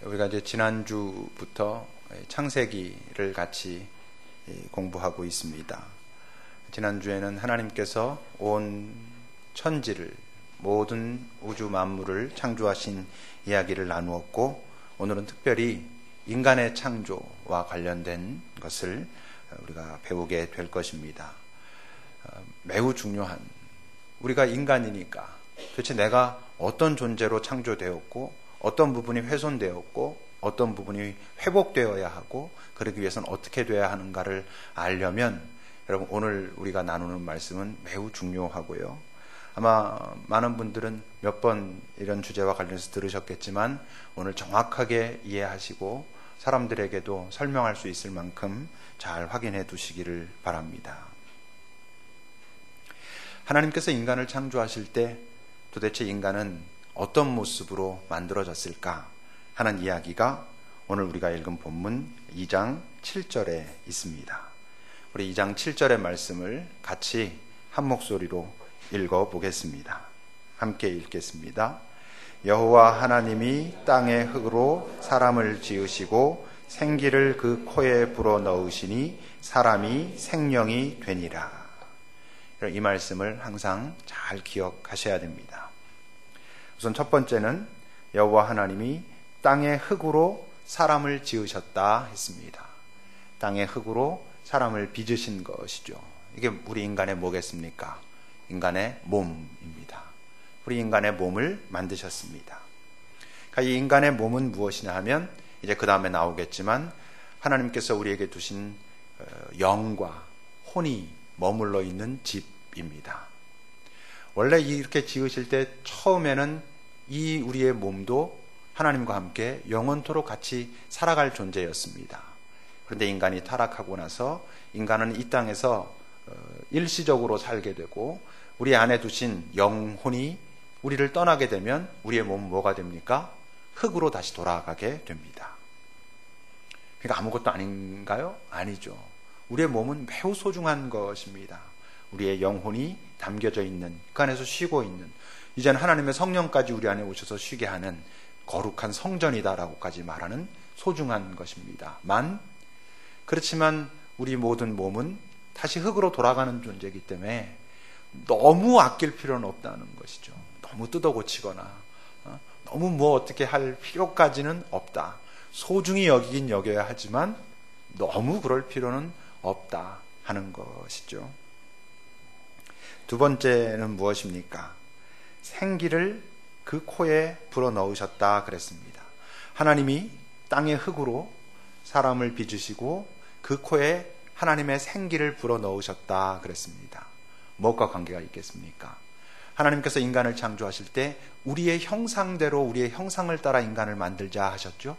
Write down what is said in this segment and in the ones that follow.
우리가 이제 지난주부터 창세기를 같이 공부하고 있습니다. 지난주에는 하나님께서 온 천지를, 모든 우주 만물을 창조하신 이야기를 나누었고, 오늘은 특별히 인간의 창조와 관련된 것을 우리가 배우게 될 것입니다. 매우 중요한, 우리가 인간이니까 도대체 내가 어떤 존재로 창조되었고, 어떤 부분이 훼손되었고, 어떤 부분이 회복되어야 하고, 그러기 위해서는 어떻게 되어야 하는가를 알려면, 여러분 오늘 우리가 나누는 말씀은 매우 중요하고요. 아마 많은 분들은 몇 번 이런 주제와 관련해서 들으셨겠지만, 오늘 정확하게 이해하시고 사람들에게도 설명할 수 있을 만큼 잘 확인해 두시기를 바랍니다. 하나님께서 인간을 창조하실 때 도대체 인간은 어떤 모습으로 만들어졌을까 하는 이야기가 오늘 우리가 읽은 본문 2장 7절에 있습니다. 우리 2장 7절의 말씀을 같이 한 목소리로 읽어보겠습니다. 함께 읽겠습니다. 여호와 하나님이 땅의 흙으로 사람을 지으시고 생기를 그 코에 불어넣으시니 사람이 생명이 되니라. 이 말씀을 항상 잘 기억하셔야 됩니다. 우선 첫 번째는 여호와 하나님이 땅의 흙으로 사람을 지으셨다 했습니다. 땅의 흙으로 사람을 빚으신 것이죠. 이게 우리 인간의 뭐겠습니까? 인간의 몸입니다. 우리 인간의 몸을 만드셨습니다. 그러니까 이 인간의 몸은 무엇이냐 하면 이제 그 다음에 나오겠지만 하나님께서 우리에게 두신 영과 혼이 머물러 있는 집입니다. 원래 이렇게 지으실 때 처음에는 이 우리의 몸도 하나님과 함께 영원토록 같이 살아갈 존재였습니다. 그런데 인간이 타락하고 나서 인간은 이 땅에서 일시적으로 살게 되고, 우리 안에 두신 영혼이 우리를 떠나게 되면 우리의 몸은 뭐가 됩니까? 흙으로 다시 돌아가게 됩니다. 그러니까 아무것도 아닌가요? 아니죠. 우리의 몸은 매우 소중한 것입니다. 우리의 영혼이 담겨져 있는, 그 안에서 쉬고 있는, 이제는 하나님의 성령까지 우리 안에 오셔서 쉬게 하는 거룩한 성전이다라고까지 말하는 소중한 것입니다. 그렇지만 우리 모든 몸은 다시 흙으로 돌아가는 존재이기 때문에 너무 아낄 필요는 없다는 것이죠. 너무 뜯어 고치거나 너무 어떻게 할 필요까지는 없다. 소중히 여기긴 여겨야 하지만 너무 그럴 필요는 없다 하는 것이죠. 두 번째는 무엇입니까? 생기를 그 코에 불어넣으셨다 그랬습니다. 하나님이 땅의 흙으로 사람을 빚으시고 그 코에 하나님의 생기를 불어넣으셨다 그랬습니다. 무엇과 관계가 있겠습니까? 하나님께서 인간을 창조하실 때 우리의 형상대로, 우리의 형상을 따라 인간을 만들자 하셨죠.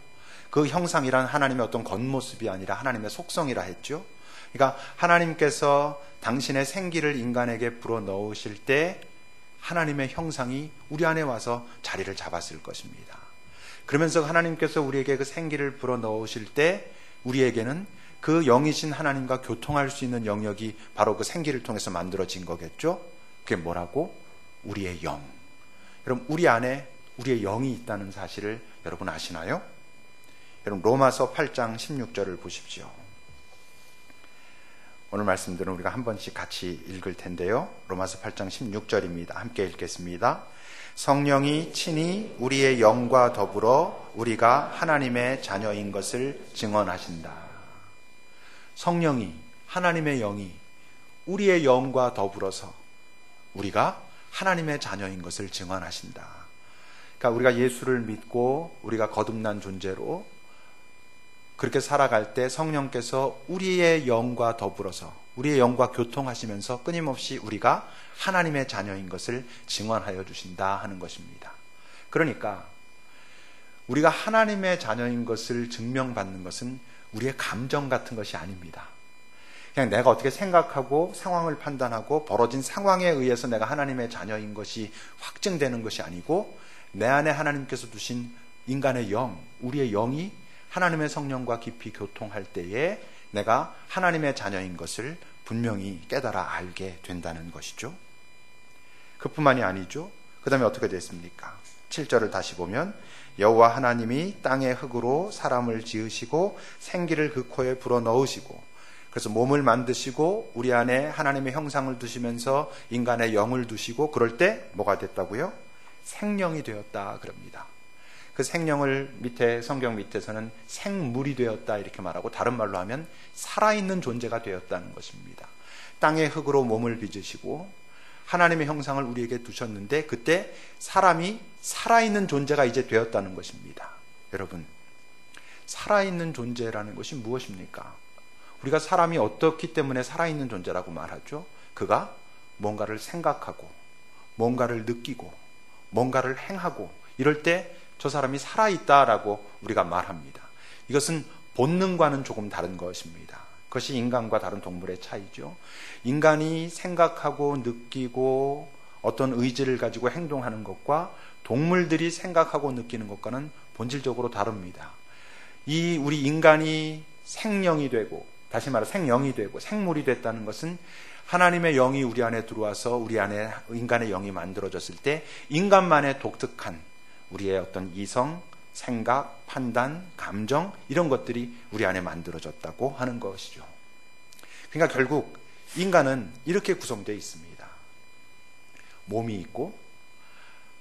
그 형상이란 하나님의 어떤 겉모습이 아니라 하나님의 속성이라 했죠. 그러니까 하나님께서 당신의 생기를 인간에게 불어넣으실 때 하나님의 형상이 우리 안에 와서 자리를 잡았을 것입니다. 그러면서 하나님께서 우리에게 그 생기를 불어넣으실 때 우리에게는 그 영이신 하나님과 교통할 수 있는 영역이 바로 그 생기를 통해서 만들어진 거겠죠. 그게 뭐라고? 우리의 영. 여러분, 우리 안에 우리의 영이 있다는 사실을 여러분 아시나요? 여러분, 로마서 8장 16절을 보십시오. 오늘 말씀들은 우리가 한 번씩 같이 읽을 텐데요. 로마서 8장 16절입니다. 함께 읽겠습니다. 성령이 친히 우리의 영과 더불어 우리가 하나님의 자녀인 것을 증언하신다. 성령이, 하나님의 영이 우리의 영과 더불어서 우리가 하나님의 자녀인 것을 증언하신다. 그러니까 우리가 예수를 믿고 우리가 거듭난 존재로 그렇게 살아갈 때 성령께서 우리의 영과 더불어서 우리의 영과 교통하시면서 끊임없이 우리가 하나님의 자녀인 것을 증언하여 주신다 하는 것입니다. 그러니까 우리가 하나님의 자녀인 것을 증명받는 것은 우리의 감정 같은 것이 아닙니다. 그냥 내가 어떻게 생각하고 상황을 판단하고 벌어진 상황에 의해서 내가 하나님의 자녀인 것이 확증되는 것이 아니고, 내 안에 하나님께서 두신 인간의 영, 우리의 영이 하나님의 성령과 깊이 교통할 때에 내가 하나님의 자녀인 것을 분명히 깨달아 알게 된다는 것이죠. 그뿐만이 아니죠. 그 다음에 어떻게 됐습니까? 7절을 다시 보면 여호와 하나님이 땅의 흙으로 사람을 지으시고 생기를 그 코에 불어넣으시고, 그래서 몸을 만드시고 우리 안에 하나님의 형상을 두시면서 인간의 영을 두시고, 그럴 때 뭐가 됐다고요? 생령이 되었다 그럽니다. 그 생령을 밑에 성경 밑에서는 생물이 되었다 이렇게 말하고, 다른 말로 하면 살아있는 존재가 되었다는 것입니다. 땅의 흙으로 몸을 빚으시고 하나님의 형상을 우리에게 두셨는데, 그때 사람이 살아있는 존재가 이제 되었다는 것입니다. 여러분, 살아있는 존재라는 것이 무엇입니까? 우리가 사람이 어떻기 때문에 살아있는 존재라고 말하죠? 그가 뭔가를 생각하고 뭔가를 느끼고 뭔가를 행하고 이럴 때 저 사람이 살아있다라고 우리가 말합니다. 이것은 본능과는 조금 다른 것입니다. 그것이 인간과 다른 동물의 차이죠. 인간이 생각하고 느끼고 어떤 의지를 가지고 행동하는 것과 동물들이 생각하고 느끼는 것과는 본질적으로 다릅니다. 우리 인간이 생령이 되고, 다시 말해 생령이 되고 생물이 됐다는 것은 하나님의 영이 우리 안에 들어와서 우리 안에 인간의 영이 만들어졌을 때 인간만의 독특한 우리의 어떤 이성, 생각, 판단, 감정 이런 것들이 우리 안에 만들어졌다고 하는 것이죠. 그러니까 결국 인간은 이렇게 구성되어 있습니다. 몸이 있고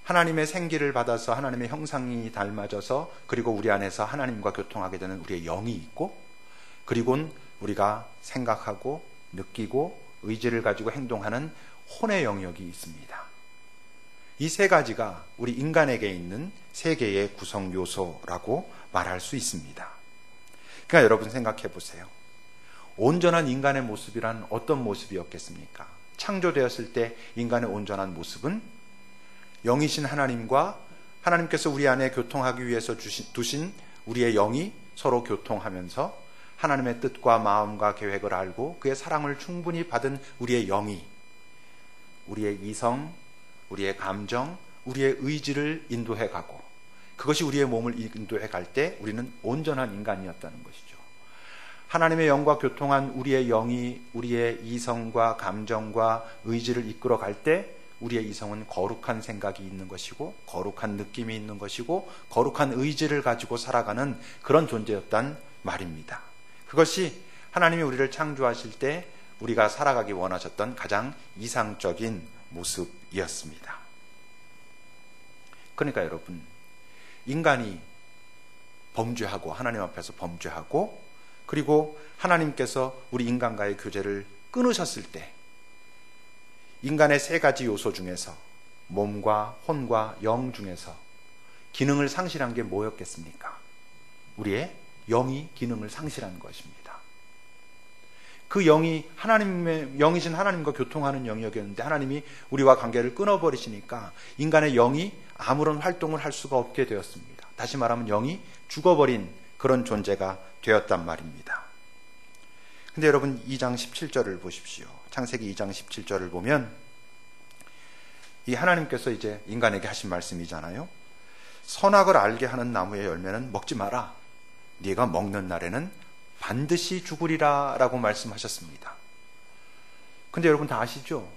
하나님의 생기를 받아서 하나님의 형상이 닮아져서, 그리고 우리 안에서 하나님과 교통하게 되는 우리의 영이 있고, 그리고는 우리가 생각하고 느끼고 의지를 가지고 행동하는 혼의 영역이 있습니다. 이 세 가지가 우리 인간에게 있는 세 개의 구성 요소라고 말할 수 있습니다. 그러니까 여러분 생각해 보세요. 온전한 인간의 모습이란 어떤 모습이었겠습니까? 창조되었을 때 인간의 온전한 모습은 영이신 하나님과 하나님께서 우리 안에 교통하기 위해서 두신 우리의 영이 서로 교통하면서 하나님의 뜻과 마음과 계획을 알고 그의 사랑을 충분히 받은 우리의 영이 우리의 이성, 우리의 감정, 우리의 의지를 인도해 가고, 그것이 우리의 몸을 인도해 갈 때 우리는 온전한 인간이었다는 것이죠. 하나님의 영과 교통한 우리의 영이 우리의 이성과 감정과 의지를 이끌어 갈 때 우리의 이성은 거룩한 생각이 있는 것이고 거룩한 느낌이 있는 것이고 거룩한 의지를 가지고 살아가는 그런 존재였단 말입니다. 그것이 하나님이 우리를 창조하실 때 우리가 살아가기 원하셨던 가장 이상적인 모습이었습니다. 그러니까 여러분, 인간이 범죄하고 하나님 앞에서 범죄하고, 그리고 하나님께서 우리 인간과의 교제를 끊으셨을 때 인간의 세 가지 요소 중에서 몸과 혼과 영 중에서 기능을 상실한 게 뭐였겠습니까? 우리의 영이 기능을 상실한 것입니다. 그 영이 하나님의 영이신 하나님과 교통하는 영역이었는데 하나님이 우리와 관계를 끊어버리시니까 인간의 영이 아무런 활동을 할 수가 없게 되었습니다. 다시 말하면 영이 죽어버린 그런 존재가 되었단 말입니다. 근데 여러분 2장 17절을 보십시오. 창세기 2장 17절을 보면 이 하나님께서 이제 인간에게 하신 말씀이잖아요. 선악을 알게 하는 나무의 열매는 먹지 마라. 네가 먹는 날에는 반드시 죽으리라 라고 말씀하셨습니다. 근데 여러분 다 아시죠?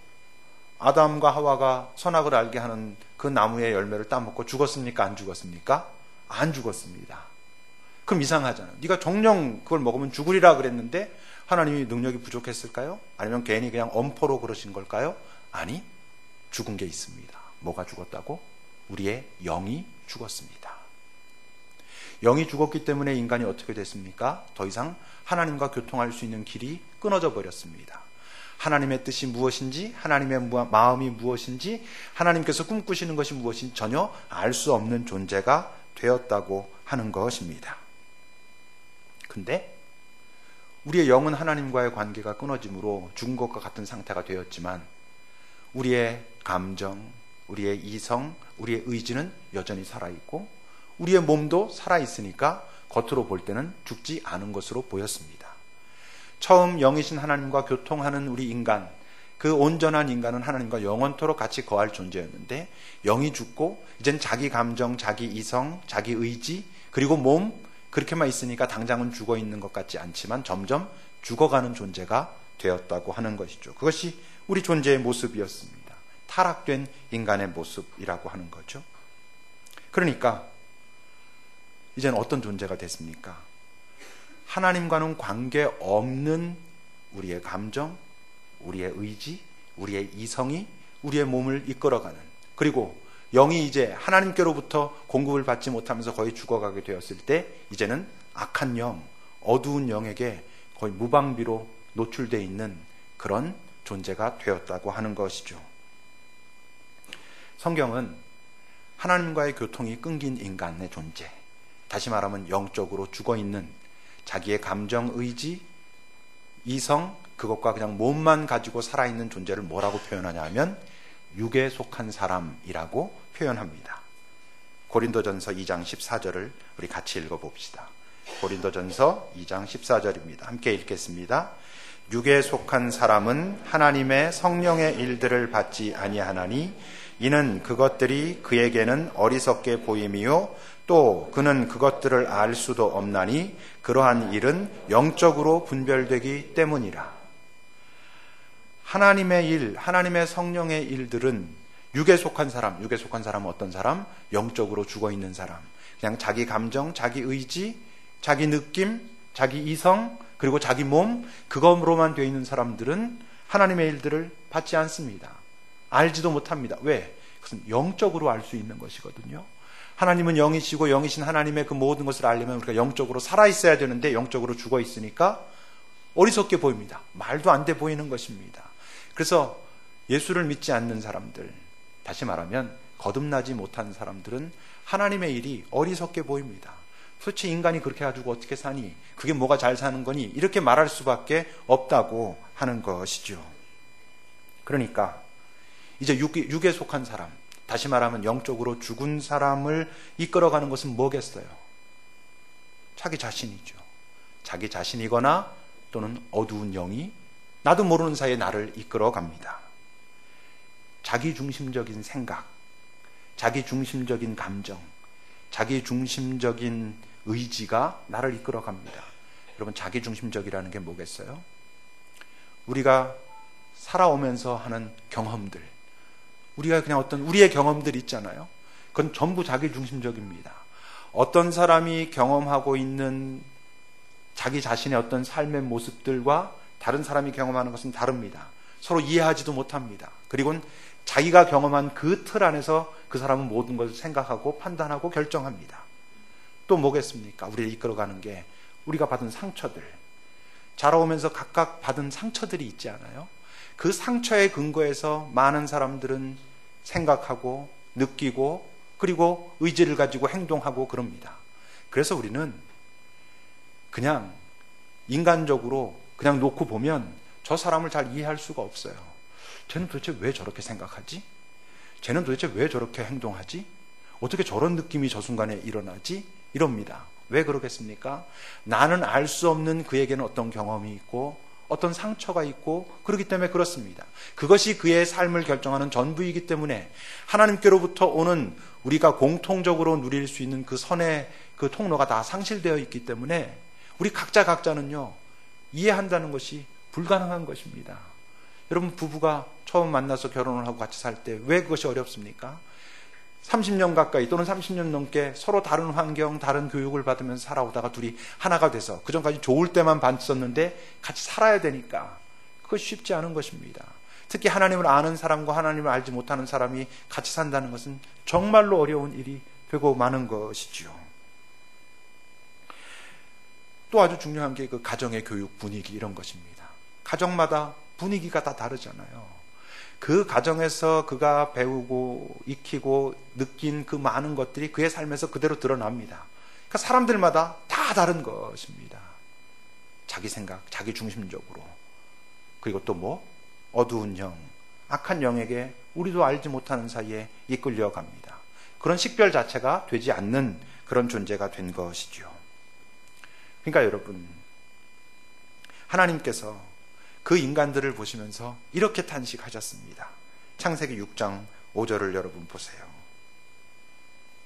아담과 하와가 선악을 알게 하는 그 나무의 열매를 따먹고 죽었습니까? 안 죽었습니까? 안 죽었습니다. 그럼 이상하잖아요. 네가 정령 그걸 먹으면 죽으리라 그랬는데 하나님이 능력이 부족했을까요? 아니면 괜히 그냥 엄포로 그러신 걸까요? 아니, 죽은 게 있습니다. 뭐가 죽었다고? 우리의 영이 죽었습니다. 영이 죽었기 때문에 인간이 어떻게 됐습니까? 더 이상 하나님과 교통할 수 있는 길이 끊어져 버렸습니다. 하나님의 뜻이 무엇인지, 하나님의 마음이 무엇인지, 하나님께서 꿈꾸시는 것이 무엇인지 전혀 알 수 없는 존재가 되었다고 하는 것입니다. 근데 우리의 영은 하나님과의 관계가 끊어짐으로 죽은 것과 같은 상태가 되었지만 우리의 감정, 우리의 이성, 우리의 의지는 여전히 살아있고 우리의 몸도 살아있으니까 겉으로 볼 때는 죽지 않은 것으로 보였습니다. 처음 영이신 하나님과 교통하는 우리 인간, 그 온전한 인간은 하나님과 영원토록 같이 거할 존재였는데 영이 죽고 이젠 자기 감정, 자기 이성, 자기 의지, 그리고 몸, 그렇게만 있으니까 당장은 죽어 있는 것 같지 않지만 점점 죽어가는 존재가 되었다고 하는 것이죠. 그것이 우리 존재의 모습이었습니다. 타락된 인간의 모습이라고 하는 거죠. 그러니까 이제는 어떤 존재가 됐습니까? 하나님과는 관계없는 우리의 감정, 우리의 의지, 우리의 이성이 우리의 몸을 이끌어가는, 그리고 영이 이제 하나님께로부터 공급을 받지 못하면서 거의 죽어가게 되었을 때 이제는 악한 영, 어두운 영에게 거의 무방비로 노출되어 있는 그런 존재가 되었다고 하는 것이죠. 성경은 하나님과의 교통이 끊긴 인간의 존재, 다시 말하면 영적으로 죽어있는 자기의 감정, 의지, 이성, 그것과 그냥 몸만 가지고 살아있는 존재를 뭐라고 표현하냐 하면 육에 속한 사람이라고 표현합니다. 고린도전서 2장 14절을 우리 같이 읽어봅시다. 고린도전서 2장 14절입니다. 함께 읽겠습니다. 육에 속한 사람은 하나님의 성령의 일들을 받지 아니하나니 이는 그것들이 그에게는 어리석게 보임이요 또 그는 그것들을 알 수도 없나니 그러한 일은 영적으로 분별되기 때문이라. 하나님의 일, 하나님의 성령의 일들은 육에 속한 사람, 육에 속한 사람은 어떤 사람? 영적으로 죽어있는 사람, 그냥 자기 감정, 자기 의지, 자기 느낌, 자기 이성, 그리고 자기 몸, 그것으로만 되어 있는 사람들은 하나님의 일들을 받지 않습니다. 알지도 못합니다. 왜? 그것은 영적으로 알 수 있는 것이거든요. 하나님은 영이시고 영이신 하나님의 그 모든 것을 알려면 우리가 영적으로 살아있어야 되는데 영적으로 죽어있으니까 어리석게 보입니다. 말도 안 돼 보이는 것입니다. 그래서 예수를 믿지 않는 사람들, 다시 말하면 거듭나지 못한 사람들은 하나님의 일이 어리석게 보입니다. 도대체 인간이 그렇게 가지고 어떻게 사니? 그게 뭐가 잘 사는 거니? 이렇게 말할 수밖에 없다고 하는 것이죠. 그러니까 이제 육에 속한 사람, 다시 말하면 영적으로 죽은 사람을 이끌어가는 것은 뭐겠어요? 자기 자신이죠. 자기 자신이거나 또는 어두운 영이 나도 모르는 사이에 나를 이끌어갑니다. 자기 중심적인 생각, 자기 중심적인 감정, 자기 중심적인 의지가 나를 이끌어갑니다. 여러분, 자기 중심적이라는 게 뭐겠어요? 우리가 살아오면서 하는 경험들, 우리가 그냥 어떤 우리의 경험들이 있잖아요. 그건 전부 자기 중심적입니다. 어떤 사람이 경험하고 있는 자기 자신의 어떤 삶의 모습들과 다른 사람이 경험하는 것은 다릅니다. 서로 이해하지도 못합니다. 그리고 자기가 경험한 그 틀 안에서 그 사람은 모든 것을 생각하고 판단하고 결정합니다. 또 뭐겠습니까? 우리를 이끌어가는 게 우리가 받은 상처들, 자라오면서 각각 받은 상처들이 있지 않아요? 그 상처의 근거에서 많은 사람들은 생각하고 느끼고 그리고 의지를 가지고 행동하고 그럽니다. 그래서 우리는 그냥 인간적으로 그냥 놓고 보면 저 사람을 잘 이해할 수가 없어요. 쟤는 도대체 왜 저렇게 생각하지? 쟤는 도대체 왜 저렇게 행동하지? 어떻게 저런 느낌이 저 순간에 일어나지? 이럽니다. 왜 그러겠습니까? 나는 알 수 없는 그에게는 어떤 경험이 있고 어떤 상처가 있고 그렇기 때문에 그렇습니다. 그것이 그의 삶을 결정하는 전부이기 때문에 하나님께로부터 오는 우리가 공통적으로 누릴 수 있는 그 선의 그 통로가 다 상실되어 있기 때문에 우리 각자는요, 이해한다는 것이 불가능한 것입니다. 여러분, 부부가 처음 만나서 결혼을 하고 같이 살 때 왜 그것이 어렵습니까? 30년 가까이 또는 30년 넘게 서로 다른 환경, 다른 교육을 받으면서 살아오다가 둘이 하나가 돼서 그전까지 좋을 때만 봤었는데 같이 살아야 되니까 그것이 쉽지 않은 것입니다. 특히 하나님을 아는 사람과 하나님을 알지 못하는 사람이 같이 산다는 것은 정말로 어려운 일이 되고 마는 것이지요. 또 아주 중요한 게 그 가정의 교육 분위기, 이런 것입니다. 가정마다 분위기가 다 다르잖아요. 그 가정에서 그가 배우고 익히고 느낀 그 많은 것들이 그의 삶에서 그대로 드러납니다. 그러니까 사람들마다 다 다른 것입니다. 자기 생각, 자기 중심적으로. 그리고 또 뭐? 어두운 영, 악한 영에게 우리도 알지 못하는 사이에 이끌려 갑니다. 그런 식별 자체가 되지 않는 그런 존재가 된 것이죠. 그러니까 여러분, 하나님께서 그 인간들을 보시면서 이렇게 탄식하셨습니다. 창세기 6장 5절을 여러분 보세요.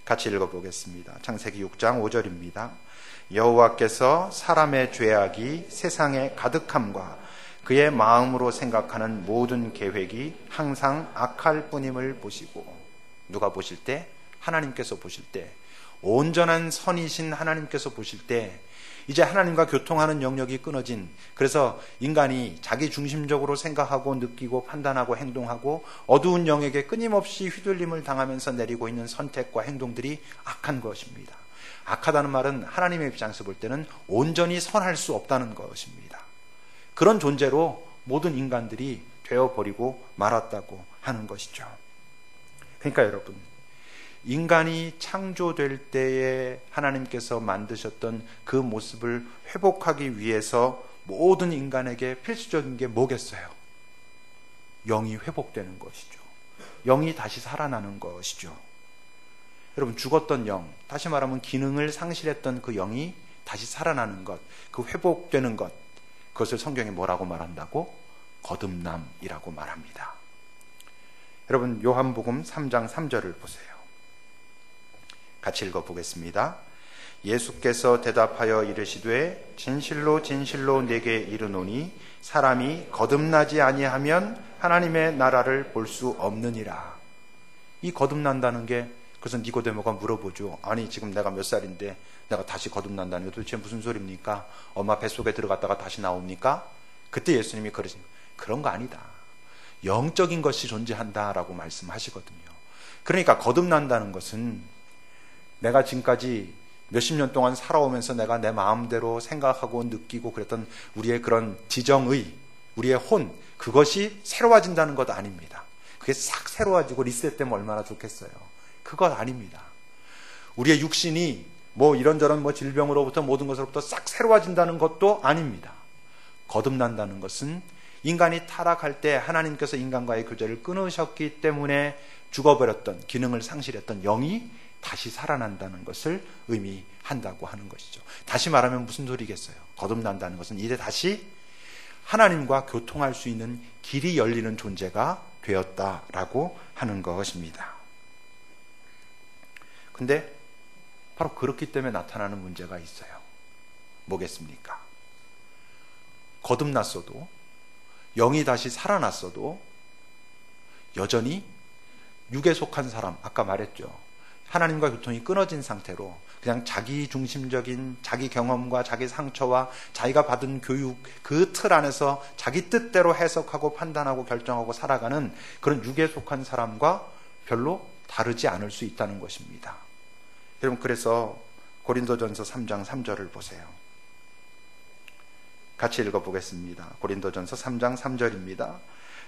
같이 읽어보겠습니다. 창세기 6장 5절입니다. 여호와께서 사람의 죄악이 세상에 가득함과 그의 마음으로 생각하는 모든 계획이 항상 악할 뿐임을 보시고, 누가 보실 때? 하나님께서 보실 때, 온전한 선이신 하나님께서 보실 때 이제 하나님과 교통하는 영역이 끊어진, 그래서 인간이 자기 중심적으로 생각하고 느끼고 판단하고 행동하고 어두운 영역에 끊임없이 휘둘림을 당하면서 내리고 있는 선택과 행동들이 악한 것입니다. 악하다는 말은 하나님의 입장에서 볼 때는 온전히 선할 수 없다는 것입니다. 그런 존재로 모든 인간들이 되어버리고 말았다고 하는 것이죠. 그러니까 여러분, 인간이 창조될 때에 하나님께서 만드셨던 그 모습을 회복하기 위해서 모든 인간에게 필수적인 게 뭐겠어요? 영이 회복되는 것이죠. 영이 다시 살아나는 것이죠. 여러분, 죽었던 영, 다시 말하면 기능을 상실했던 그 영이 다시 살아나는 것, 그 회복되는 것, 그것을 성경에 뭐라고 말한다고? 거듭남이라고 말합니다. 여러분, 요한복음 3장 3절을 보세요. 같이 읽어보겠습니다. 예수께서 대답하여 이르시되 진실로 진실로 내게 이르노니 사람이 거듭나지 아니하면 하나님의 나라를 볼 수 없느니라. 이 거듭난다는 게, 그래서 니고데모가 물어보죠. 아니, 지금 내가 몇 살인데 내가 다시 거듭난다는 게 도대체 무슨 소리입니까? 엄마 뱃속에 들어갔다가 다시 나옵니까? 그때 예수님이 그러십니다. 그런 거 아니다. 영적인 것이 존재한다라고 말씀하시거든요. 그러니까 거듭난다는 것은 내가 지금까지 몇십 년 동안 살아오면서 내가 내 마음대로 생각하고 느끼고 그랬던 우리의 그런 지정의, 우리의 혼, 그것이 새로워진다는 것 아닙니다. 그게 싹 새로워지고 리셋되면 얼마나 좋겠어요. 그것 아닙니다. 우리의 육신이 이런저런 질병으로부터 모든 것으로부터 싹 새로워진다는 것도 아닙니다. 거듭난다는 것은 인간이 타락할 때 하나님께서 인간과의 교제를 끊으셨기 때문에 죽어버렸던, 기능을 상실했던 영이 다시 살아난다는 것을 의미한다고 하는 것이죠. 다시 말하면 무슨 소리겠어요? 거듭난다는 것은 이제 다시 하나님과 교통할 수 있는 길이 열리는 존재가 되었다라고 하는 것입니다. 근데 바로 그렇기 때문에 나타나는 문제가 있어요. 뭐겠습니까? 거듭났어도, 영이 다시 살아났어도 여전히 육에 속한 사람, 아까 말했죠. 하나님과 교통이 끊어진 상태로 그냥 자기 중심적인 자기 경험과 자기 상처와 자기가 받은 교육, 그 틀 안에서 자기 뜻대로 해석하고 판단하고 결정하고 살아가는 그런 육에 속한 사람과 별로 다르지 않을 수 있다는 것입니다. 여러분, 그래서 고린도전서 3장 3절을 보세요. 같이 읽어보겠습니다. 고린도전서 3장 3절입니다.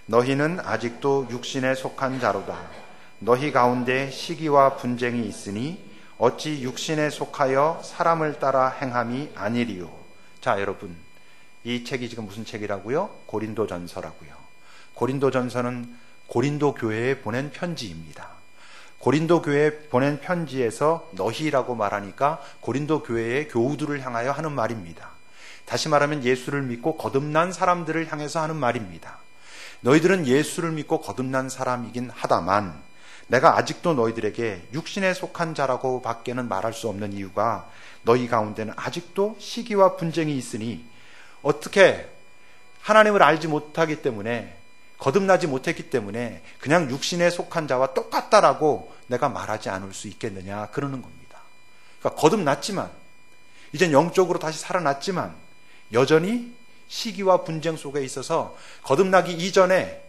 너희는 아직도 육신에 속한 자로다. 너희 가운데 시기와 분쟁이 있으니 어찌 육신에 속하여 사람을 따라 행함이 아니리요. 자, 여러분, 이 책이 지금 무슨 책이라고요? 고린도전서라고요. 고린도전서는 고린도 교회에 보낸 편지입니다. 고린도 교회에 보낸 편지에서 너희라고 말하니까 고린도 교회의 교우들을 향하여 하는 말입니다. 다시 말하면 예수를 믿고 거듭난 사람들을 향해서 하는 말입니다. 너희들은 예수를 믿고 거듭난 사람이긴 하다만 내가 아직도 너희들에게 육신에 속한 자라고 밖에는 말할 수 없는 이유가 너희 가운데는 아직도 시기와 분쟁이 있으니, 어떻게 하나님을 알지 못하기 때문에, 거듭나지 못했기 때문에 그냥 육신에 속한 자와 똑같다라고 내가 말하지 않을 수 있겠느냐, 그러는 겁니다. 그러니까 거듭났지만, 이젠 영적으로 다시 살아났지만 여전히 시기와 분쟁 속에 있어서 거듭나기 이전에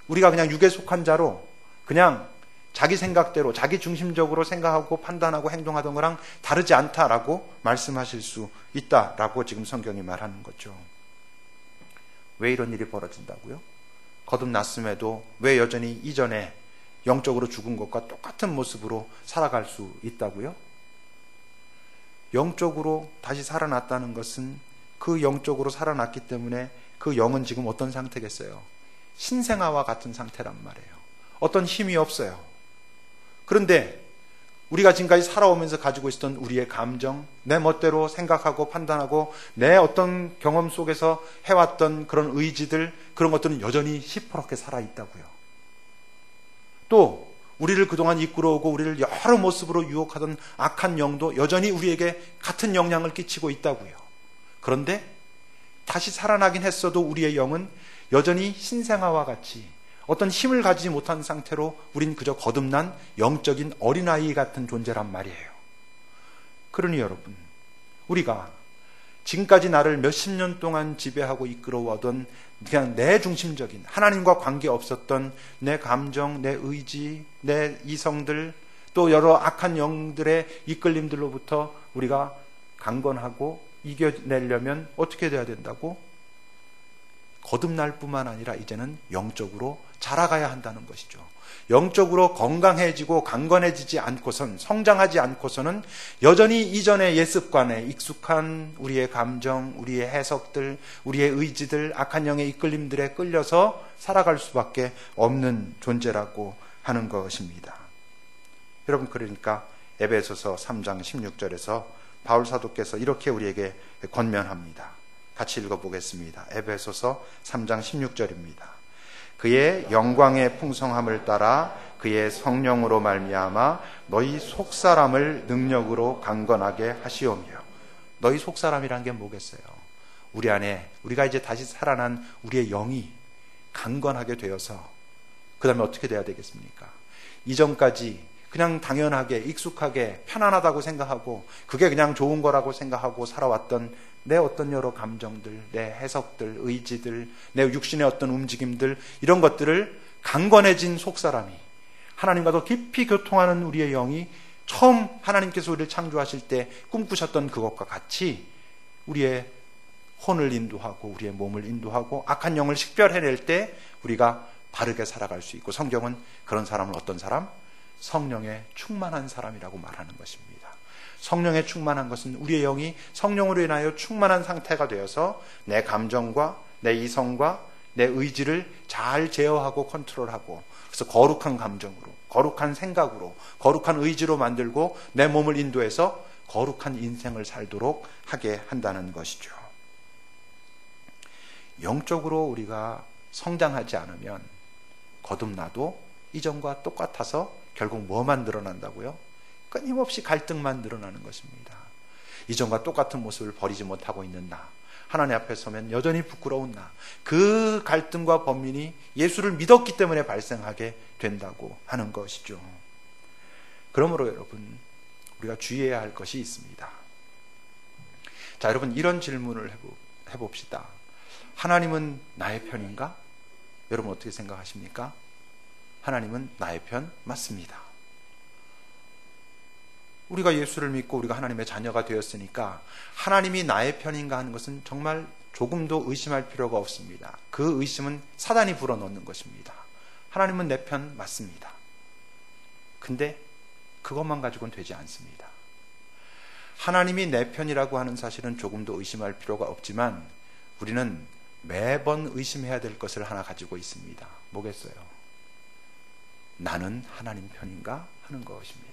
우리가 그냥 육에 속한 자로 그냥 자기 생각대로 자기 중심적으로 생각하고 판단하고 행동하던 거랑 다르지 않다라고 말씀하실 수 있다라고 지금 성경이 말하는 거죠. 왜 이런 일이 벌어진다고요? 거듭났음에도 왜 여전히 이전에 영적으로 죽은 것과 똑같은 모습으로 살아갈 수 있다고요? 영적으로 다시 살아났다는 것은 그 영적으로 살아났기 때문에 그 영은 지금 어떤 상태겠어요? 신생아와 같은 상태란 말이에요. 어떤 힘이 없어요. 그런데 우리가 지금까지 살아오면서 가지고 있었던 우리의 감정, 내 멋대로 생각하고 판단하고 내 어떤 경험 속에서 해왔던 그런 의지들, 그런 것들은 여전히 시퍼렇게 살아있다고요. 또 우리를 그동안 이끌어오고 우리를 여러 모습으로 유혹하던 악한 영도 여전히 우리에게 같은 영향을 끼치고 있다고요. 그런데 다시 살아나긴 했어도 우리의 영은 여전히 신생아와 같이 어떤 힘을 가지지 못한 상태로 우린 그저 거듭난 영적인 어린아이 같은 존재란 말이에요. 그러니 여러분, 우리가 지금까지 나를 몇십 년 동안 지배하고 이끌어오던 그냥 내 중심적인 하나님과 관계없었던 내 감정, 내 의지, 내 이성들, 또 여러 악한 영들의 이끌림들로부터 우리가 강건하고 이겨내려면 어떻게 돼야 된다고? 거듭날 뿐만 아니라 이제는 영적으로 자라가야 한다는 것이죠. 영적으로 건강해지고 강건해지지 않고선, 성장하지 않고서는 여전히 이전의 옛습관에 익숙한 우리의 감정, 우리의 해석들, 우리의 의지들, 악한 영의 이끌림들에 끌려서 살아갈 수밖에 없는 존재라고 하는 것입니다. 여러분, 그러니까 에베소서 3장 16절에서 바울 사도께서 이렇게 우리에게 권면합니다. 같이 읽어보겠습니다. 에베소서 3장 16절입니다. 그의 영광의 풍성함을 따라 그의 성령으로 말미암아 너희 속사람을 능력으로 강건하게 하시오며. 너희 속사람이란 게 뭐겠어요? 우리 안에 우리가 이제 다시 살아난 우리의 영이 강건하게 되어서 그 다음에 어떻게 돼야 되겠습니까? 이전까지 그냥 당연하게 익숙하게 편안하다고 생각하고 그게 그냥 좋은 거라고 생각하고 살아왔던 내 어떤 여러 감정들, 내 해석들, 의지들, 내 육신의 어떤 움직임들, 이런 것들을 강건해진 속사람이, 하나님과 더 깊이 교통하는 우리의 영이 처음 하나님께서 우리를 창조하실 때 꿈꾸셨던 그것과 같이 우리의 혼을 인도하고 우리의 몸을 인도하고 악한 영을 식별해낼 때 우리가 바르게 살아갈 수 있고, 성경은 그런 사람을 어떤 사람? 성령에 충만한 사람이라고 말하는 것입니다. 성령에 충만한 것은 우리의 영이 성령으로 인하여 충만한 상태가 되어서 내 감정과 내 이성과 내 의지를 잘 제어하고 컨트롤하고, 그래서 거룩한 감정으로, 거룩한 생각으로, 거룩한 의지로 만들고 내 몸을 인도해서 거룩한 인생을 살도록 하게 한다는 것이죠. 영적으로 우리가 성장하지 않으면 거듭나도 이전과 똑같아서 결국 뭐만 늘어난다고요? 끊임없이 갈등만 늘어나는 것입니다. 이전과 똑같은 모습을 버리지 못하고 있는 나, 하나님 앞에 서면 여전히 부끄러운 나, 그 갈등과 번민이 예수를 믿었기 때문에 발생하게 된다고 하는 것이죠. 그러므로 여러분, 우리가 주의해야 할 것이 있습니다. 자, 여러분, 이런 질문을 해봅시다. 하나님은 나의 편인가? 여러분 어떻게 생각하십니까? 하나님은 나의 편 맞습니다. 우리가 예수를 믿고 우리가 하나님의 자녀가 되었으니까 하나님이 나의 편인가 하는 것은 정말 조금도 의심할 필요가 없습니다. 그 의심은 사단이 불어넣는 것입니다. 하나님은 내 편 맞습니다. 근데 그것만 가지고는 되지 않습니다. 하나님이 내 편이라고 하는 사실은 조금도 의심할 필요가 없지만 우리는 매번 의심해야 될 것을 하나 가지고 있습니다. 뭐겠어요? 나는 하나님 편인가 하는 것입니다.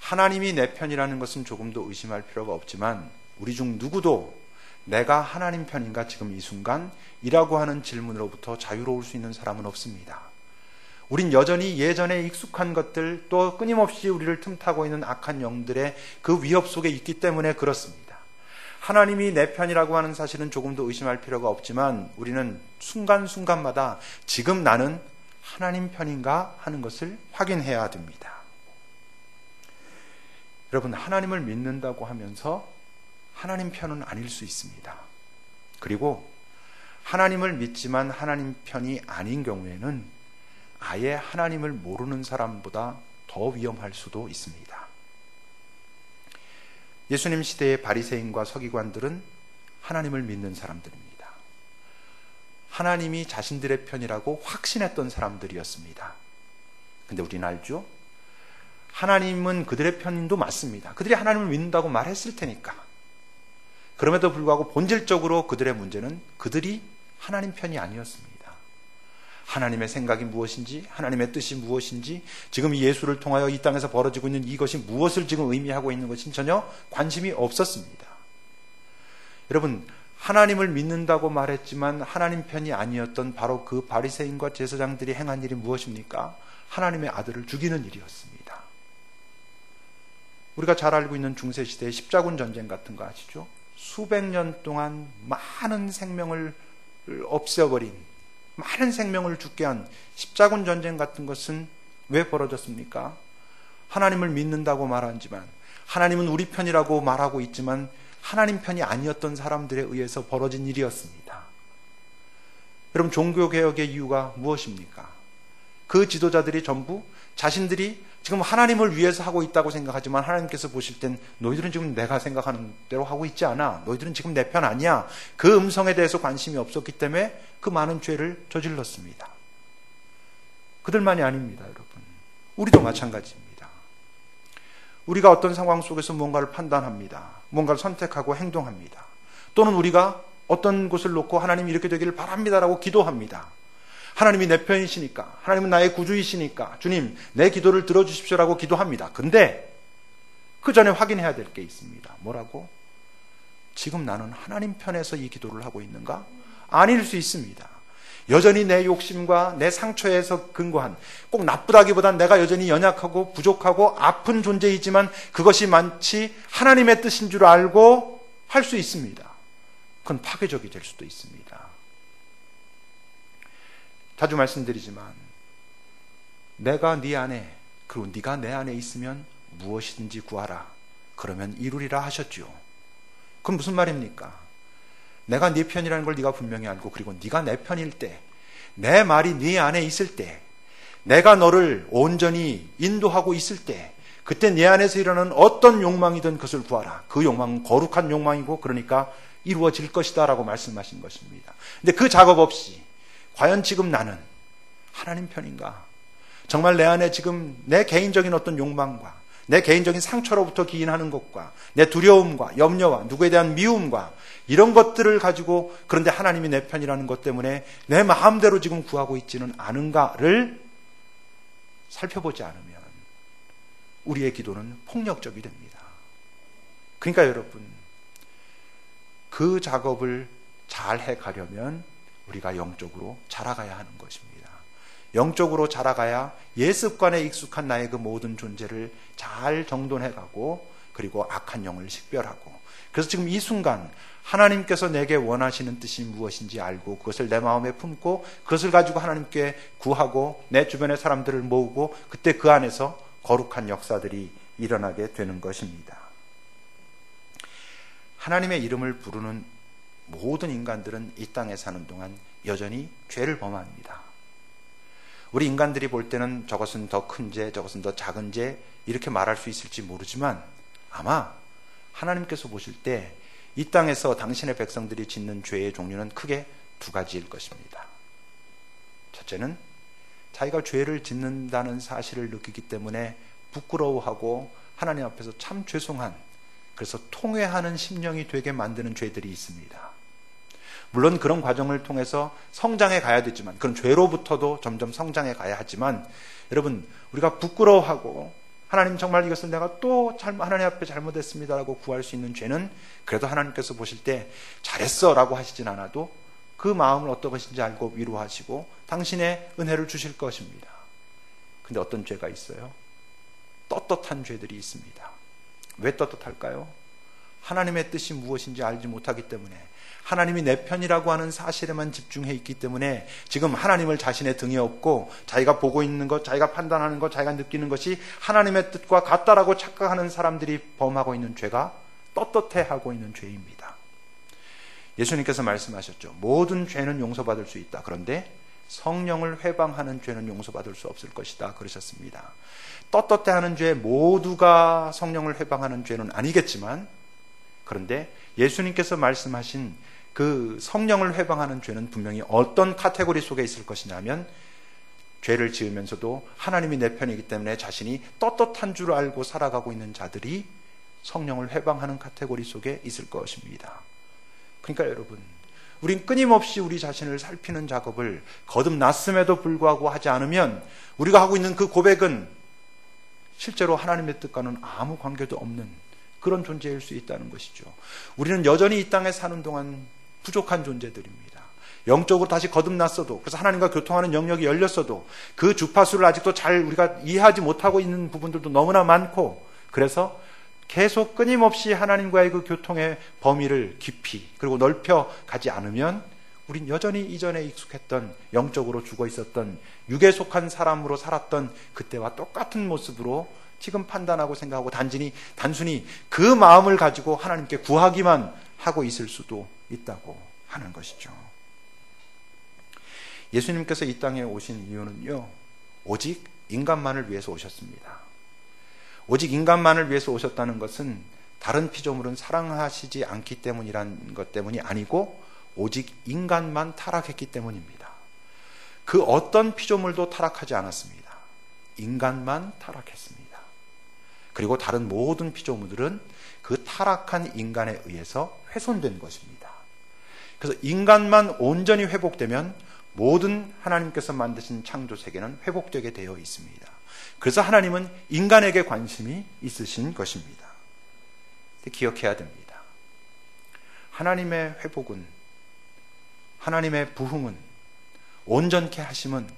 하나님이 내 편이라는 것은 조금도 의심할 필요가 없지만 우리 중 누구도 내가 하나님 편인가 지금 이 순간 이라고 하는 질문으로부터 자유로울 수 있는 사람은 없습니다. 우린 여전히 예전에 익숙한 것들, 또 끊임없이 우리를 틈타고 있는 악한 영들의 그 위협 속에 있기 때문에 그렇습니다. 하나님이 내 편이라고 하는 사실은 조금도 의심할 필요가 없지만 우리는 순간순간마다 지금 나는 하나님 편인가 하는 것을 확인해야 됩니다. 여러분, 하나님을 믿는다고 하면서 하나님 편은 아닐 수 있습니다. 그리고 하나님을 믿지만 하나님 편이 아닌 경우에는 아예 하나님을 모르는 사람보다 더 위험할 수도 있습니다. 예수님 시대의 바리새인과 서기관들은 하나님을 믿는 사람들입니다. 하나님이 자신들의 편이라고 확신했던 사람들이었습니다. 근데 우리는 알죠? 하나님은 그들의 편도 맞습니다. 그들이 하나님을 믿는다고 말했을 테니까. 그럼에도 불구하고 본질적으로 그들의 문제는 그들이 하나님 편이 아니었습니다. 하나님의 생각이 무엇인지, 하나님의 뜻이 무엇인지, 지금 이 예수를 통하여 이 땅에서 벌어지고 있는 이것이 무엇을 지금 의미하고 있는 것인 전혀 관심이 없었습니다. 여러분, 하나님을 믿는다고 말했지만 하나님 편이 아니었던 바로 그 바리새인과 제사장들이 행한 일이 무엇입니까? 하나님의 아들을 죽이는 일이었습니다. 우리가 잘 알고 있는 중세시대의 십자군 전쟁 같은 거 아시죠? 수백 년 동안 많은 생명을 없애버린 많은 생명을 죽게 한 십자군 전쟁 같은 것은 왜 벌어졌습니까? 하나님을 믿는다고 말하지만, 하나님은 우리 편이라고 말하고 있지만 하나님 편이 아니었던 사람들에 의해서 벌어진 일이었습니다. 여러분, 종교개혁의 이유가 무엇입니까? 그 지도자들이 전부 자신들이 지금 하나님을 위해서 하고 있다고 생각하지만 하나님께서 보실 땐 너희들은 지금 내가 생각하는 대로 하고 있지 않아. 너희들은 지금 내 편 아니야. 그 음성에 대해서 관심이 없었기 때문에 그 많은 죄를 저질렀습니다. 그들만이 아닙니다, 여러분. 우리도 마찬가지입니다. 우리가 어떤 상황 속에서 무언가를 판단합니다. 무언가를 선택하고 행동합니다. 또는 우리가 어떤 곳을 놓고 하나님 이렇게 되기를 바랍니다라고 기도합니다. 하나님이 내 편이시니까, 하나님은 나의 구주이시니까 주님 내 기도를 들어주십시오라고 기도합니다. 근데 그 전에 확인해야 될 게 있습니다. 뭐라고? 지금 나는 하나님 편에서 이 기도를 하고 있는가? 아닐 수 있습니다. 여전히 내 욕심과 내 상처에서 근거한, 꼭 나쁘다기보단 내가 여전히 연약하고 부족하고 아픈 존재이지만 그것이 마치 하나님의 뜻인 줄 알고 할 수 있습니다. 그건 파괴적이 될 수도 있습니다. 자주 말씀드리지만 내가 네 안에, 그리고 네가 내 안에 있으면 무엇이든지 구하라 그러면 이루리라 하셨죠. 그럼 무슨 말입니까? 내가 네 편이라는 걸 네가 분명히 알고, 그리고 네가 내 편일 때, 내 말이 네 안에 있을 때, 내가 너를 온전히 인도하고 있을 때, 그때 네 안에서 일어나는 어떤 욕망이든 그것을 구하라. 그 욕망은 거룩한 욕망이고 그러니까 이루어질 것이다 라고 말씀하신 것입니다. 근데 그 작업 없이 과연 지금 나는 하나님 편인가? 정말 내 안에 지금 내 개인적인 어떤 욕망과 내 개인적인 상처로부터 기인하는 것과 내 두려움과 염려와 누구에 대한 미움과 이런 것들을 가지고, 그런데 하나님이 내 편이라는 것 때문에 내 마음대로 지금 구하고 있지는 않은가를 살펴보지 않으면 우리의 기도는 폭력적이 됩니다. 그러니까 여러분, 그 작업을 잘 해가려면 우리가 영적으로 자라가야 하는 것입니다. 영적으로 자라가야 예습관에 익숙한 나의 그 모든 존재를 잘 정돈해가고, 그리고 악한 영을 식별하고, 그래서 지금 이 순간 하나님께서 내게 원하시는 뜻이 무엇인지 알고 그것을 내 마음에 품고 그것을 가지고 하나님께 구하고 내 주변의 사람들을 모으고, 그때 그 안에서 거룩한 역사들이 일어나게 되는 것입니다. 하나님의 이름을 부르는 모든 인간들은 이 땅에 사는 동안 여전히 죄를 범합니다. 우리 인간들이 볼 때는 저것은 더 큰 죄, 저것은 더 작은 죄 이렇게 말할 수 있을지 모르지만 아마 하나님께서 보실 때 이 땅에서 당신의 백성들이 짓는 죄의 종류는 크게 두 가지일 것입니다. 첫째는 자기가 죄를 짓는다는 사실을 느끼기 때문에 부끄러워하고 하나님 앞에서 참 죄송한, 그래서 통회하는 심령이 되게 만드는 죄들이 있습니다. 물론 그런 과정을 통해서 성장해 가야 되지만, 그런 죄로부터도 점점 성장해 가야 하지만, 여러분, 우리가 부끄러워하고 하나님 정말 이것을 내가 또 하나님 앞에 잘못했습니다라고 구할 수 있는 죄는 그래도 하나님께서 보실 때 잘했어 라고 하시진 않아도 그 마음을 어떤 것인지 알고 위로하시고 당신의 은혜를 주실 것입니다. 근데 어떤 죄가 있어요? 떳떳한 죄들이 있습니다. 왜 떳떳할까요? 하나님의 뜻이 무엇인지 알지 못하기 때문에, 하나님이 내 편이라고 하는 사실에만 집중해 있기 때문에 지금 하나님을 자신의 등에 업고 자기가 보고 있는 것, 자기가 판단하는 것, 자기가 느끼는 것이 하나님의 뜻과 같다라고 착각하는 사람들이 범하고 있는 죄가 떳떳해하고 있는 죄입니다. 예수님께서 말씀하셨죠. 모든 죄는 용서받을 수 있다. 그런데 성령을 회방하는 죄는 용서받을 수 없을 것이다 그러셨습니다. 떳떳해하는 죄 모두가 성령을 회방하는 죄는 아니겠지만, 그런데 예수님께서 말씀하신 그 성령을 회방하는 죄는 분명히 어떤 카테고리 속에 있을 것이냐면, 죄를 지으면서도 하나님이 내 편이기 때문에 자신이 떳떳한 줄 알고 살아가고 있는 자들이 성령을 회방하는 카테고리 속에 있을 것입니다. 그러니까 여러분, 우린 끊임없이 우리 자신을 살피는 작업을 거듭났음에도 불구하고 하지 않으면 우리가 하고 있는 그 고백은 실제로 하나님의 뜻과는 아무 관계도 없는 그런 존재일 수 있다는 것이죠. 우리는 여전히 이 땅에 사는 동안 부족한 존재들입니다. 영적으로 다시 거듭났어도, 그래서 하나님과 교통하는 영역이 열렸어도 그 주파수를 아직도 잘 우리가 이해하지 못하고 있는 부분들도 너무나 많고, 그래서 계속 끊임없이 하나님과의 그 교통의 범위를 깊이 그리고 넓혀 가지 않으면 우린 여전히 이전에 익숙했던, 영적으로 죽어 있었던, 육에 속한 사람으로 살았던 그때와 똑같은 모습으로 지금 판단하고 생각하고 단순히 그 마음을 가지고 하나님께 구하기만 하고 있을 수도 있다고 하는 것이죠. 예수님께서 이 땅에 오신 이유는요, 오직 인간만을 위해서 오셨습니다. 오직 인간만을 위해서 오셨다는 것은 다른 피조물은 사랑하시지 않기 때문이란 것 때문이 아니고 오직 인간만 타락했기 때문입니다. 그 어떤 피조물도 타락하지 않았습니다. 인간만 타락했습니다. 그리고 다른 모든 피조물들은 그 타락한 인간에 의해서 훼손된 것입니다. 그래서 인간만 온전히 회복되면 모든 하나님께서 만드신 창조 세계는 회복되게 되어 있습니다. 그래서 하나님은 인간에게 관심이 있으신 것입니다. 기억해야 됩니다. 하나님의 회복은, 하나님의 부흥은, 온전케 하심은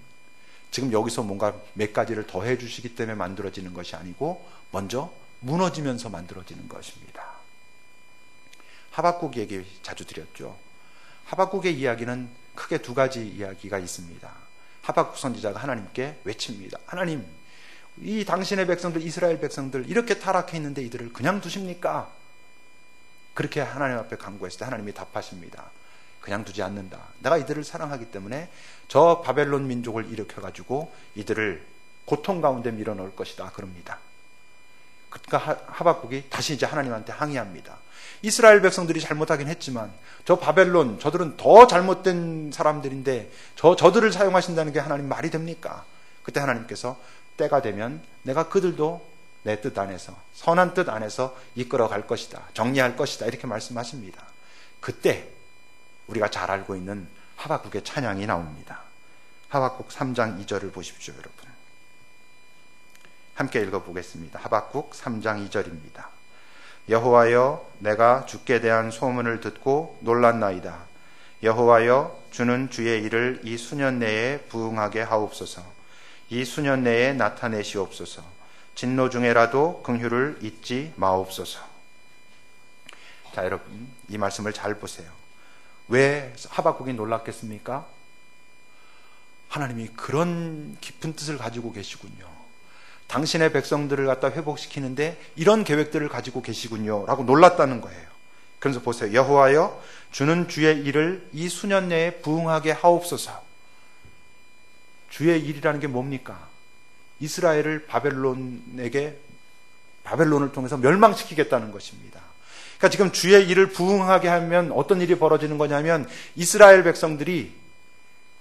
지금 여기서 뭔가 몇 가지를 더해 주시기 때문에 만들어지는 것이 아니고 먼저 무너지면서 만들어지는 것입니다. 하박국 얘기 자주 드렸죠. 하박국의 이야기는 크게 두 가지 이야기가 있습니다. 하박국 선지자가 하나님께 외칩니다. 하나님, 이 당신의 백성들, 이스라엘 백성들 이렇게 타락해 있는데 이들을 그냥 두십니까? 그렇게 하나님 앞에 간구했을 때 하나님이 답하십니다. 그냥 두지 않는다. 내가 이들을 사랑하기 때문에 저 바벨론 민족을 일으켜가지고 이들을 고통 가운데 밀어넣을 것이다. 그럽니다. 그러니까 하박국이 다시 이제 하나님한테 항의합니다. 이스라엘 백성들이 잘못하긴 했지만 저 바벨론, 저들은 더 잘못된 사람들인데 저들을 사용하신다는 게 하나님 말이 됩니까? 그때 하나님께서 때가 되면 내가 그들도 내 뜻 안에서, 선한 뜻 안에서 이끌어 갈 것이다, 정리할 것이다, 이렇게 말씀하십니다. 그때 우리가 잘 알고 있는 하박국의 찬양이 나옵니다. 하박국 3장 2절을 보십시오, 여러분. 함께 읽어보겠습니다. 하박국 3장 2절입니다. 여호와여, 내가 주께 대한 소문을 듣고 놀랐나이다. 여호와여, 주는 주의 일을 이 수년 내에 부응하게 하옵소서. 이 수년 내에 나타내시옵소서. 진노 중에라도 긍휼을 잊지 마옵소서. 자, 여러분, 이 말씀을 잘 보세요. 왜 하박국이 놀랐겠습니까? 하나님이 그런 깊은 뜻을 가지고 계시군요. 당신의 백성들을 갖다 회복시키는데 이런 계획들을 가지고 계시군요 라고 놀랐다는 거예요. 그래서 보세요. 여호와여, 주는 주의 일을 이 수년 내에 부응하게 하옵소서. 주의 일이라는 게 뭡니까? 이스라엘을 바벨론을 통해서 멸망시키겠다는 것입니다. 그러니까 지금 주의 일을 부응하게 하면 어떤 일이 벌어지는 거냐면 이스라엘 백성들이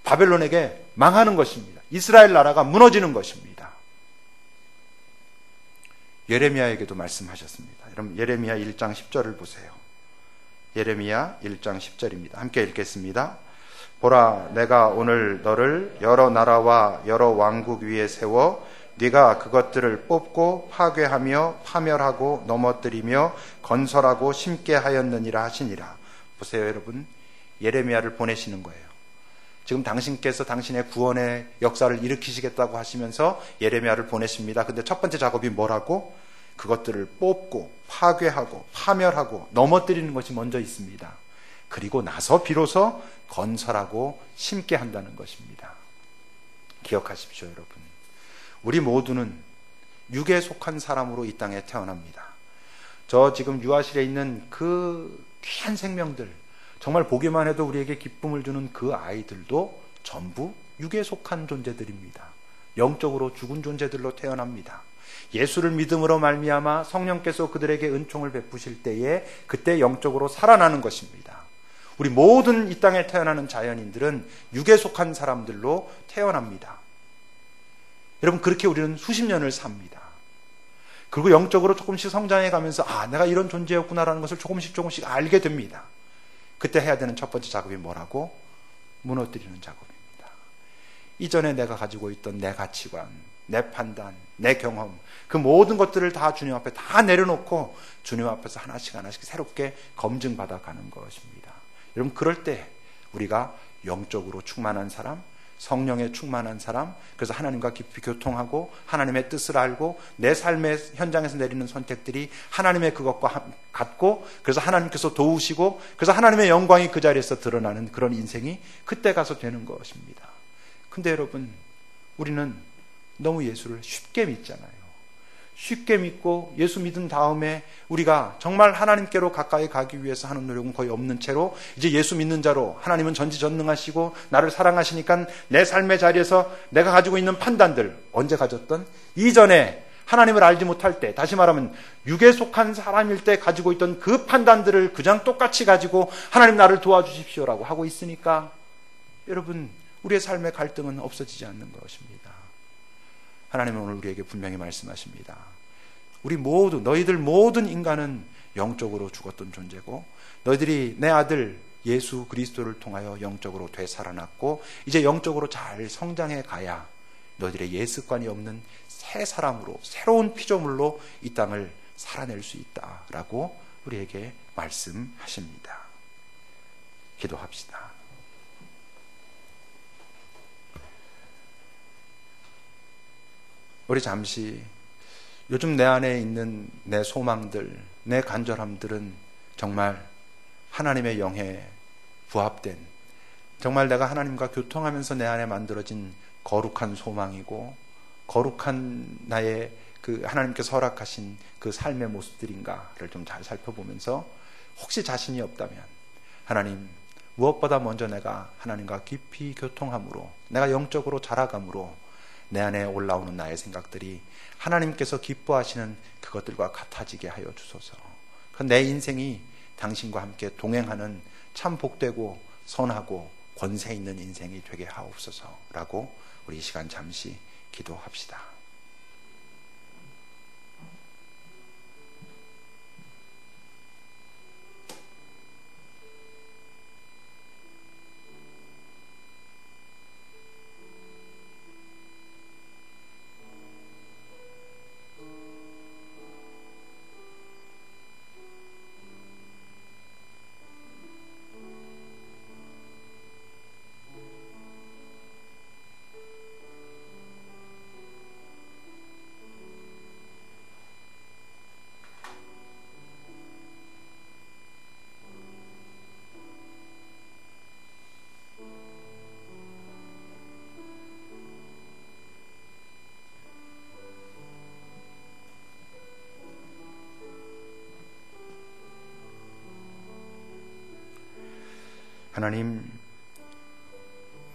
바벨론에게 망하는 것입니다. 이스라엘 나라가 무너지는 것입니다. 예레미야에게도 말씀하셨습니다. 여러분, 예레미야 1장 10절을 보세요. 예레미야 1장 10절입니다. 함께 읽겠습니다. 보라, 내가 오늘 너를 여러 나라와 여러 왕국 위에 세워 네가 그것들을 뽑고 파괴하며 파멸하고 넘어뜨리며 건설하고 심게 하였느니라 하시니라. 보세요, 여러분. 예레미야를 보내시는 거예요. 지금 당신께서 당신의 구원의 역사를 일으키시겠다고 하시면서 예레미야를 보내십니다. 근데 첫 번째 작업이 뭐라고? 그것들을 뽑고 파괴하고 파멸하고 넘어뜨리는 것이 먼저 있습니다. 그리고 나서 비로소 건설하고 심게 한다는 것입니다. 기억하십시오, 여러분. 우리 모두는 육에 속한 사람으로 이 땅에 태어납니다. 저 지금 유아실에 있는 그 귀한 생명들, 정말 보기만 해도 우리에게 기쁨을 주는 그 아이들도 전부 육에 속한 존재들입니다. 영적으로 죽은 존재들로 태어납니다. 예수를 믿음으로 말미암아 성령께서 그들에게 은총을 베푸실 때에 그때 영적으로 살아나는 것입니다. 우리 모든 이 땅에 태어나는 자연인들은 육에 속한 사람들로 태어납니다. 여러분, 그렇게 우리는 수십 년을 삽니다. 그리고 영적으로 조금씩 성장해 가면서 내가 이런 존재였구나라는 것을 조금씩 알게 됩니다. 그때 해야 되는 첫 번째 작업이 뭐라고? 무너뜨리는 작업입니다. 이전에 내가 가지고 있던 내 가치관, 내 판단, 내 경험, 그 모든 것들을 다 주님 앞에 다 내려놓고 주님 앞에서 하나씩 새롭게 검증받아 가는 것입니다. 여러분, 그럴 때 우리가 영적으로 충만한 사람, 성령에 충만한 사람, 그래서 하나님과 깊이 교통하고 하나님의 뜻을 알고 내 삶의 현장에서 내리는 선택들이 하나님의 그것과 같고, 그래서 하나님께서 도우시고, 그래서 하나님의 영광이 그 자리에서 드러나는 그런 인생이 그때 가서 되는 것입니다. 근데 여러분, 우리는 너무 예수를 쉽게 믿잖아요. 쉽게 믿고 예수 믿은 다음에 우리가 정말 하나님께로 가까이 가기 위해서 하는 노력은 거의 없는 채로 이제 예수 믿는 자로, 하나님은 전지전능하시고 나를 사랑하시니까 내 삶의 자리에서 내가 가지고 있는 판단들, 언제 가졌던? 이전에 하나님을 알지 못할 때, 다시 말하면 육에 속한 사람일 때 가지고 있던 그 판단들을 그냥 똑같이 가지고 하나님 나를 도와주십시오라고 하고 있으니까 여러분, 우리의 삶의 갈등은 없어지지 않는 것입니다. 하나님은 오늘 우리에게 분명히 말씀하십니다. 우리 모두, 너희들 모든 인간은 영적으로 죽었던 존재고, 너희들이 내 아들 예수 그리스도를 통하여 영적으로 되살아났고 이제 영적으로 잘 성장해 가야 너희들의 예습관이 없는 새 사람으로, 새로운 피조물로 이 땅을 살아낼 수 있다라고 우리에게 말씀하십니다. 기도합시다. 우리 잠시 요즘 내 안에 있는 내 소망들, 내 간절함들은 정말 하나님의 영에 부합된, 정말 내가 하나님과 교통하면서 내 안에 만들어진 거룩한 소망이고 거룩한 나의 그 하나님께서 허락하신 그 삶의 모습들인가를 좀 잘 살펴보면서, 혹시 자신이 없다면 하나님, 무엇보다 먼저 내가 하나님과 깊이 교통함으로, 내가 영적으로 자라감으로 내 안에 올라오는 나의 생각들이 하나님께서 기뻐하시는 그것들과 같아지게 하여 주소서. 내 인생이 당신과 함께 동행하는 참 복되고 선하고 권세 있는 인생이 되게 하옵소서라고 우리 이 시간 잠시 기도합시다. 하나님,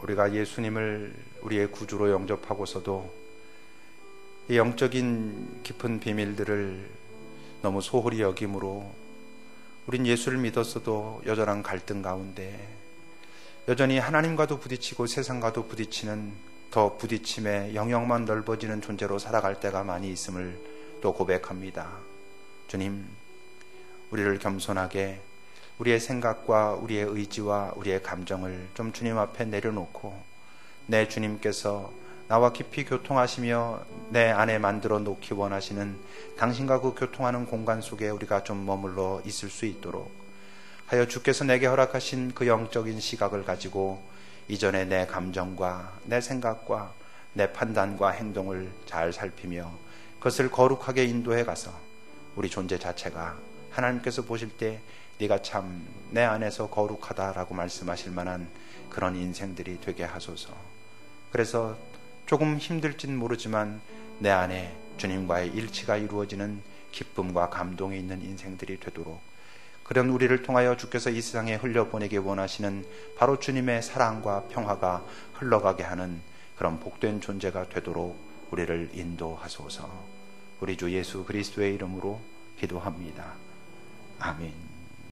우리가 예수님을 우리의 구주로 영접하고서도 이 영적인 깊은 비밀들을 너무 소홀히 여김으로 우린 예수를 믿었어도 여전한 갈등 가운데 여전히 하나님과도 부딪히고 세상과도 부딪히는, 더 부딪힘의 영역만 넓어지는 존재로 살아갈 때가 많이 있음을 또 고백합니다. 주님, 우리를 겸손하게 우리의 생각과 우리의 의지와 우리의 감정을 좀 주님 앞에 내려놓고, 내 주님께서 나와 깊이 교통하시며 내 안에 만들어 놓기 원하시는 당신과 그 교통하는 공간 속에 우리가 좀 머물러 있을 수 있도록 하여 주께서 내게 허락하신 그 영적인 시각을 가지고 이전에 내 감정과 내 생각과 내 판단과 행동을 잘 살피며 그것을 거룩하게 인도해 가서 우리 존재 자체가 하나님께서 보실 때 네가 참 내 안에서 거룩하다라고 말씀하실 만한 그런 인생들이 되게 하소서. 그래서 조금 힘들진 모르지만 내 안에 주님과의 일치가 이루어지는 기쁨과 감동이 있는 인생들이 되도록, 그런 우리를 통하여 주께서 이 세상에 흘려보내기 원하시는 바로 주님의 사랑과 평화가 흘러가게 하는 그런 복된 존재가 되도록 우리를 인도하소서. 우리 주 예수 그리스도의 이름으로 기도합니다. 아멘.